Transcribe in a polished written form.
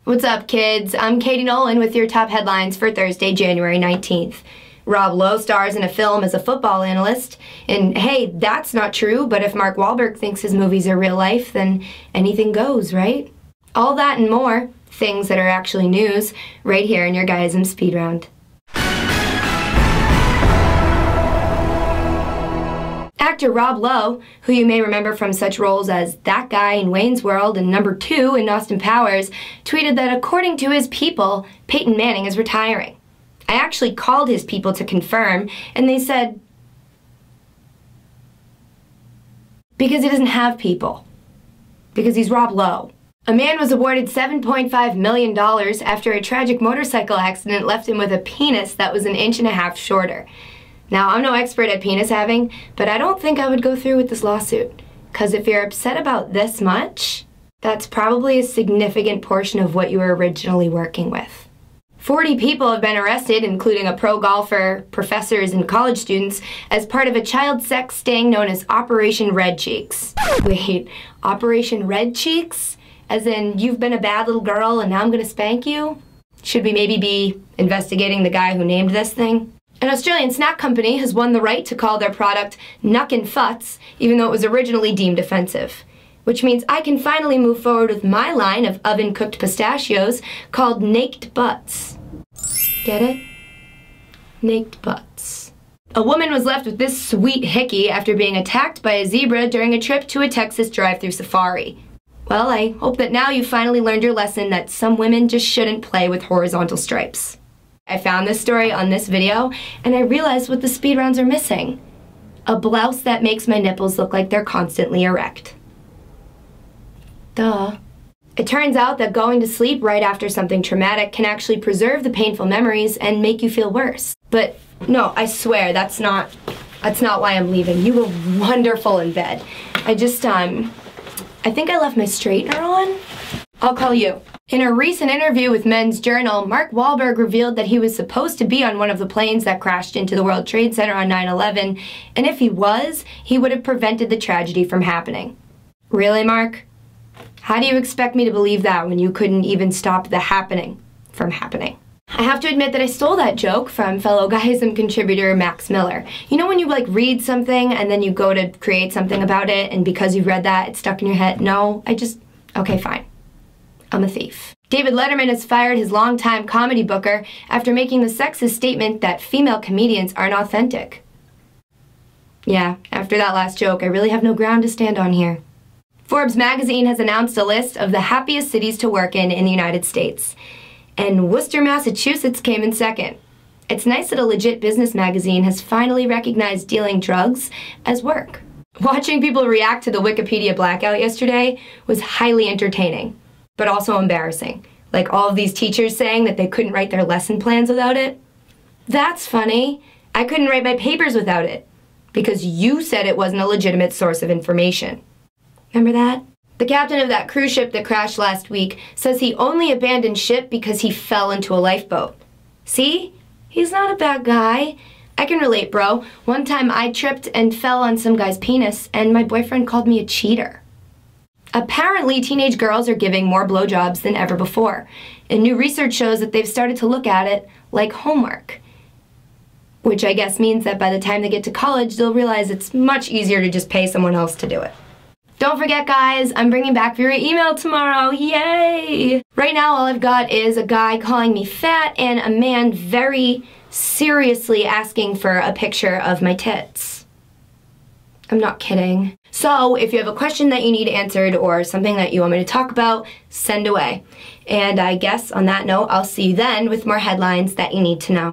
What's up, kids? I'm Katie Nolan with your top headlines for Thursday, January 19th. Rob Lowe stars in a film as a football analyst. And hey, that's not true, but if Mark Wahlberg thinks his movies are real life, then anything goes, right? All that and more, things that are actually news, right here in your Guyism Speed Round. Actor Rob Lowe, who you may remember from such roles as that guy in Wayne's World and number 2 in Austin Powers, tweeted that according to his people, Peyton Manning is retiring. I actually called his people to confirm, and they said, because he doesn't have people. Because he's Rob Lowe. A man was awarded $7.5 million after a tragic motorcycle accident left him with a penis that was 1.5 inches shorter. Now, I'm no expert at penis having, but I don't think I would go through with this lawsuit. Because if you're upset about this much, that's probably a significant portion of what you were originally working with. 40 people have been arrested, including a pro golfer, professors, and college students, as part of a child sex sting known as Operation Red Cheeks. Wait, Operation Red Cheeks? As in, you've been a bad little girl and now I'm gonna spank you? Should we maybe be investigating the guy who named this thing? An Australian snack company has won the right to call their product Nuckin Futs, even though it was originally deemed offensive. Which means I can finally move forward with my line of oven-cooked pistachios called Naked Butts. Get it? Naked Butts. A woman was left with this sweet hickey after being attacked by a zebra during a trip to a Texas drive-thru safari. Well, I hope that now you've finally learned your lesson that some women just shouldn't play with horizontal stripes. I found this story on this video, and I realized what the speed rounds are missing. A blouse that makes my nipples look like they're constantly erect. Duh. It turns out that going to sleep right after something traumatic can actually preserve the painful memories and make you feel worse. But no, I swear, that's not why I'm leaving. You were wonderful in bed. I think I left my straightener on. I'll call you. In a recent interview with Men's Journal, Mark Wahlberg revealed that he was supposed to be on one of the planes that crashed into the World Trade Center on 9/11, and if he was, he would have prevented the tragedy from happening. Really, Mark? How do you expect me to believe that when you couldn't even stop the happening from happening? I have to admit that I stole that joke from fellow Guyism contributor Max Miller. You know when you read something and then you go to create something about it, and because you've read that, it's stuck in your head? No, okay, fine. I'm a thief. David Letterman has fired his longtime comedy booker after making the sexist statement that female comedians aren't authentic. Yeah, after that last joke, I really have no ground to stand on here. Forbes magazine has announced a list of the happiest cities to work in the United States. And Worcester, Massachusetts came in second. It's nice that a legit business magazine has finally recognized dealing drugs as work. Watching people react to the Wikipedia blackout yesterday was highly entertaining, but also embarrassing. Like all of these teachers saying that they couldn't write their lesson plans without it. That's funny. I couldn't write my papers without it, because you said it wasn't a legitimate source of information. Remember that? The captain of that cruise ship that crashed last week says he only abandoned ship because he fell into a lifeboat. See? He's not a bad guy. I can relate, bro. One time I tripped and fell on some guy's penis, and my boyfriend called me a cheater. Apparently, teenage girls are giving more blowjobs than ever before, and new research shows that they've started to look at it like homework. Which I guess means that by the time they get to college, they'll realize it's much easier to just pay someone else to do it. Don't forget, guys, I'm bringing back viewer email tomorrow. Yay! Right now, all I've got is a guy calling me fat and a man very seriously asking for a picture of my tits. I'm not kidding. So, if you have a question that you need answered or something that you want me to talk about, send away. And I guess on that note, I'll see you then with more headlines that you need to know.